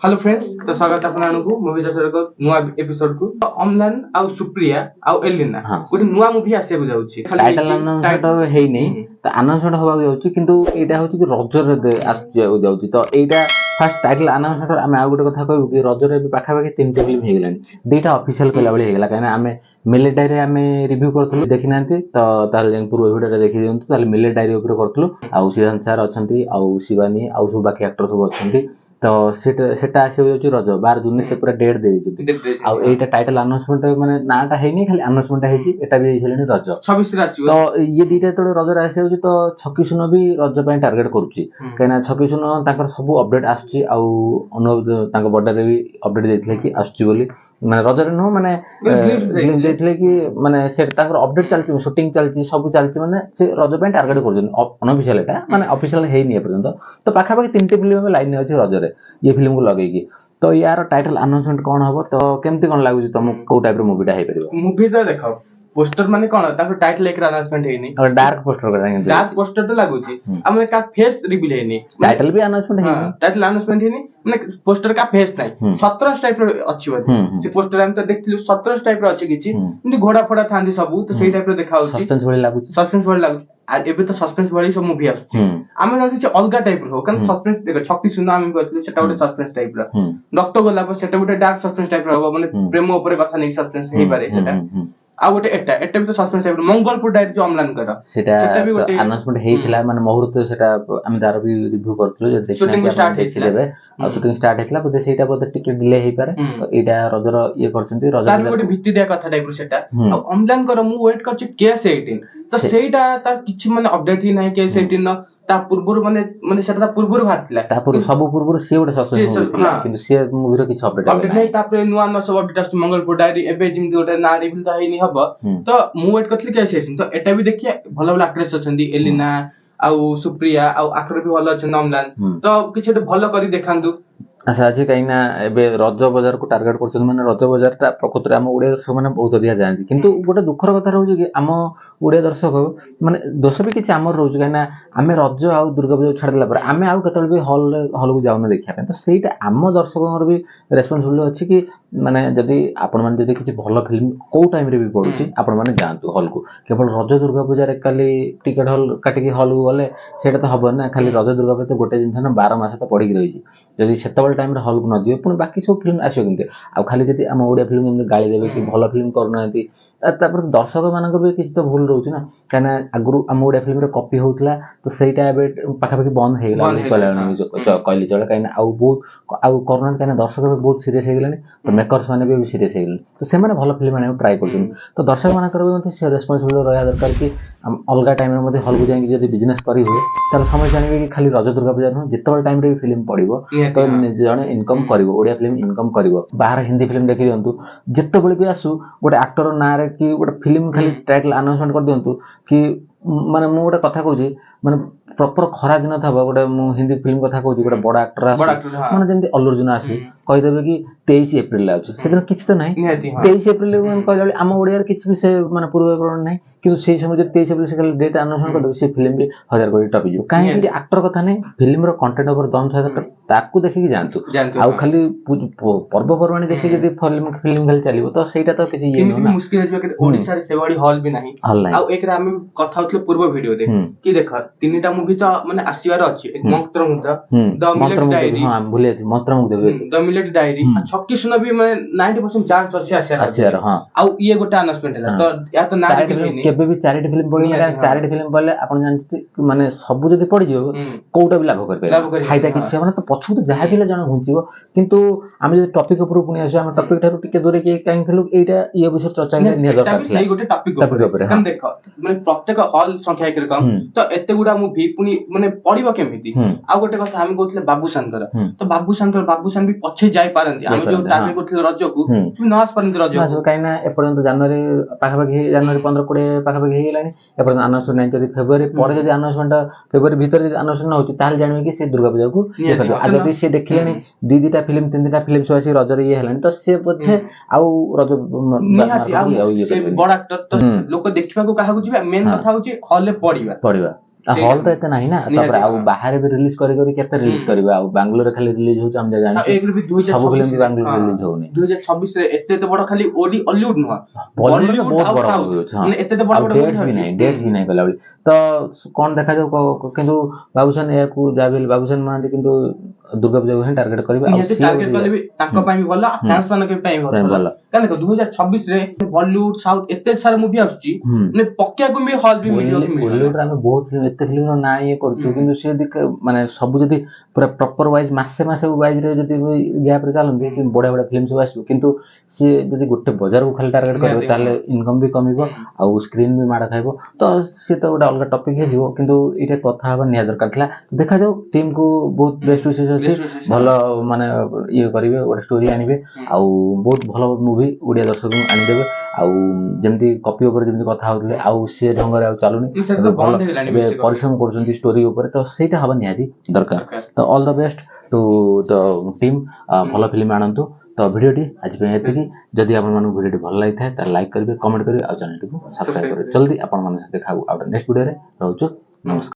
Hello friends तो स्वागत आपको मूवी चर्चा नुआ एपिसोड को अम्लान आउ सुप्रिया आउ एलिना गोटे नुआ मूवी आसे बुझाउची टाइटल अनाउंसमेंट हेई नै त अनाउंसमेंट होबा जाउची किंतु एटा होची कि रजर आसु जाउची तो एटा फर्स्ट टाइटल अनाउंसमेंट आमे आ गोटे कथा कहू कि रजर भी पाखा पाखी 3 फिल्म हे गेलानी दुईटा ऑफिशियल कला बळे हे गेला काना आमे मिले डायरी आमे रिव्यू करथलु देखि नांती तो ताल जन पूर्व वीडियो रे देखि दियंतु ताल मिले डायरी ऊपर करथलु आउ सिद्धांत सर अछंती आउ शिवानी आउ सब बाकी एक्टर सब अछंती तो सेटा आसे होची रज 12 जून से पूरा डेट दे दिछथि आउ एटा टाइटल अनाउंसमेंट माने नाटा हेनी खाली अनाउंसमेंट हेची एटा भी हेलेनी रज 26 रे आसीबो तो ये दीटा तो रज रे आसे होची तो छकी सुनो भी रज पय टारगेट करूची कहिना छकी सुनो ताकर सब अपडेट आछी आउ अनुभव तांको बर्थडे रे भी अपडेट देथिले कि आछी बोली माने रज रे नो माने ग्लिम देथिले कि माने से ताकर अपडेट चलची शूटिंग चलची सब चलची माने से रज पय टारगेट करूछन अनऑफिशियल एटा माने ऑफिशियल हेनी ए पर्यंत तो पाखा पाखी 3 फिल्म में लाइन अछि रज रे ये फिल्म को लगेगी तो यार टाइटल अनाउंसमेंट कौन हबो तो केमती कोन लागुची तुम को टाइप रो मूवीटा हे परिबो मूवी तो देखो पोस्टर माने कोन ताको टाइटल एक अनाउंसमेंट हेनी और डार्क पोस्टर करा डार्क पोस्टर तो लागुची हमने का फेस रिवील हेनी टाइटल भी अनाउंसमेंट हेनी टाइटल अनाउंसमेंट हेनी माने पोस्टर का फेस नाही 17 टाइप रो अछि बदे से पोस्टर हम तो देखथिलु 17 टाइप रो अछि किछि किंतु घोड़ा फोड़ा थांदी सब तो सेही टाइप रो देखा होछि सस्पेंस भली लागुची आ एबे तो सस्पेंस भली सब मूवी आछी आमे रहै छै अलगा टाइप रो कारण सस्पेंस देखो छक्की सुनो आमे कहथिलु सेटा गोटे सस्पेंस टाइप रो रक्त गोला पर सेटा गोटे डार्क सस्पेंस टाइप रो हो माने प्रेम ऊपर कथा नै सस्पेंस हेई पारे सेटा आ गोटे एटा भी तो सस्पेंस टाइप मंगलपुर डायरी जो अम्लान कर सेटा भी गोटे अनाउंसमेंट हेइथिला माने मुहूर्त सेटा आमे दार भी रिव्यू करथलो जे शूटिंग स्टार्ट हेइथिले बे आ शूटिंग स्टार्ट हेइथिला बोते सेटा बोते टिके डिले हेइ पारे तो एटा रजर ये करछंती रजर तार गोटे भित्ति दिया कथा टाइप रो सेटा आ अम्लान कर मु वेट करछि केस 18 तो सेटा तार किछि माने अपडेट ही नै केस 18 न ता पूर्वरु माने सेटा ता पूर्वरु भातिला ता पूर्व सब पूर्वरु से गोटे सस्पेंस होइथिला किंतु से मूवी रो किछि अपडेट नै तापर नुवा न सब अपडेट मंगलपुर डायरी एबे जिम गोटे ना रिवील त हेनी हबो तो मु वेट करथि केस 18 तो एटा भी देखिए भलो भलो एक्ट्रेस अछंदी एलिना आउ सुप्रिया आउ एक्टर भी भलो अछन अम्लान तो किछि भलो करी देखांदु अच्छा आज कहीं ना एबे रज बाजार को टार्गेट करछन माने रज बाजार ता प्रकृति हम ओडिया दर्शक माने बहुत अधिक जानती किंतु गोटे दुखर कथा रहउजे कि हम ओडिया दर्शक माने दोष भी किछि हमर रहउजे कहिना हमें रज आ दुर्गा पूजा छाड़ दिला पर हमें आउ कतल भी हॉल को जाउना देखिया पे तो सेटा हम दर्शकर भी रेस्पोंसिबिलिटी अछि कि माने जदी आपण माने जदी किछि भलो फिल्म को टाइम रे भी पडुछि आपण माने जानतु हॉल को केवल रज दुर्गा पूजा रे खाली टिकट हॉल काटी के हॉल को गले सेटा तो हबो ना खाली रज दुर्गा पूजा तो गोटे दिन ना 12 मास तो पड़ी रहिछि जदी सेतबल टाइम रे हॉल को न दियो पुन बाकी सब फिल्म आसियो किंते आ खाली जदी हम ओडिया फिल्म में गाली देबे कि भलो फिल्म करनांती तापर दर्शक मानक भी किछि तो भूल रहउछि ना काना आगुरु हम ओडिया फिल्म रे कॉपी होउतला तो सेटा एबे पाखा पाखी बंद हे गेला कहली चले काइना आ बहुत आ कोरोना काइना दर्शक भी बहुत सीरियस हे गेलानी तो मेकर्स माने भी सीरियस हे गेल तो से माने भलो फिल्म आने ट्राई करछन तो दर्शक मानकर भी मते से रेस्पोंसिबिलिटी रहया दरकार कि अलगा टाइम रे मते हॉल को जाई जदी बिजनेस करी हो तार समझ जानिबे कि खाली रज दुर्गा पूजा न जेतबल टाइम रे फिल्म पडिबो तो जने इनकम करिवो ओडिया फिल्म इनकम करिवो बाहर हिंदी फिल्म देखि दियंतु जेतबेले भी आसु गोटे एक्टर ना रे कि गोटे फिल्म खाली टाइटल अनाउंसमेंट कर दियंतु कि माने मु गोटे कथा कहूजी माने प्रॉपर खरा दिन थबो गोटे मु हिंदी फिल्म कथा कहूजी गोटे बडा एक्टर आसी माने जेंति अल्लू अर्जुन आसी कहि देबे कि 23 अप्रैल ला आछी सेदिन किछ तो नाही 23 अप्रैल कहले हम ओडिया रे किछ भी से माने पूर्व करण नाही कि से समय जे 23 अप्रैल से खाली डेट अनाउंसमेंट कर देबे से फिल्म भी 1000 कोटी टपी जो काहे कि एक्टर कथा नाही फिल्म रो कंटेंट ऊपर दम था ताकू देखि कि जानतु आ खाली पर्व परवाणी देखि जदी फिल्म खाली चलिबो तो सेटा तो किछ ये ना मुश्किल है कि ओडिसा रे सेवाडी हॉल भी नाही आ एकरा हम कथा होतले पूर्व वीडियो दे कि देखा तीनटा मूवी तो माने आसीवार अछि एक मंत्र मुद्दा द मिलेट डायरी हां भूले अछि मंत्र मुद्दा भी अछि द मिलेट डायरी आ छक्की सुनो भी माने 90% चांस अछि आसीवार हां आ ये गोटे अनाउंसमेंट है तो या तो ना केबे भी चारिटी फिल्म पड़ी ना चारिटी फिल्म पड़ले आपण जानछि माने सब जदी पड़ी जो कोउटा भी लाभ कर पे फायदा किछि माने तो पछु तो जहा भी जण घुंचिबो किंतु हम जे टॉपिक ऊपर पुनी आसे हम टॉपिक थारु टिके दूरे के काई थलु एटा ये विषय चर्चा के निया दरकार सही गोटे टॉपिक ऊपर हम देखो माने प्रत्येक हॉल संख्या के कम तो एते गुडा मूवी पुनी माने पड़िबो केमिति आ गोटे कथा हम कहथले बाबूशानकर तो बाबूशान भी पछे जाय पारंती हम जो टाइम करथले रज को तुम नस परंती रज को काईना ए पर्यंत जनवरी पाखा पाखी जनवरी 15 20 पाखा पाखी हे गेलानी ए पर्यंत अनाउंसमेंट नाही जदी फेब्रुअरी पर जदी अनाउंसमेंट फेब्रुअरी भीतर जदी अनाउंसमेंट होची ताल जानबे कि से दुर्गा पूजा को ये करबे आ जदी से देखिलेनी दीटा फिल्म तीनटा फिल्म सो आसी रज रे ये हेलानी तो से बोधे आउ रज से बड़ एक्टर तो लोक देखिबा को काहा को जिबे मेन कथा होची हॉल ले पड़िबा हॉल तो एते नाही ना तापर आ बाहर भी रिलीज करी केते रिलीज करबे आ बांग्लोर खाली रिलीज होछ हम जानि एक भी 2026 सब फिल्म भी बांग्लोर रिलीज होनी 2026 रे एते तो बड़ खाली ओडी हॉलीवुड नुवा बॉलीवुड तो बहुत बड़ होछ हां एते तो बड़ डेट्स भी नहीं गला तो कोन देखा जाऊ किंतु बाबूसन या को जाबिल बाबूसन मानते किंतु दुर्गा पूजा को टारगेट करबे आ टारगेट करबे ताको पई भी भला फैंस मान के पई भला कान देखो 2026 रे बॉलीवुड साउथ एते सारा मूवी आछी ने पक्का को भी हॉल भी मिलियो बॉलीवुड रे हम बहुत फिल्म एते फिल्म ना ये करछु किंतु से माने सब जदी पूरा प्रॉपर वाइज मासे वाइज रे जदी गैप रे चलंती कि बडा बडा फिल्म सब आसु किंतु से जदी गोटे बाजार को खाली टारगेट करबे ताले इनकम भी कमिबो आ स्क्रीन भी माडा खाइबो तो से तो गोटे अलग टॉपिक हे जीवो किंतु इटे कथा हबा निया दरकार थला देखा जाऊ टीम को बहुत बेस्ट विशेष अछि भलो माने ये करिवे गोटे स्टोरी आनिबे आ बहुत भलो मूवी उडिया दर्शक आनि देबे आ जेमती कॉपी ऊपर जेमती कथा होतले आ से ढंग रे आ चालुनी परिश्रम करछंती स्टोरी ऊपर तो सेटा हबा निया दरकार तो all the best to the team भलो फिल्म आनंतु तो वीडियो आज पे एतिकी जदि आपण मानु वीडियो भल लागि थाए त लाइक करिवे कमेंट करिवे आ चैनल को सब्सक्राइब करिवे जल्दी आपण माने से देखाउ आ नेक्स्ट वीडियो रे रहउछु नमस्कार।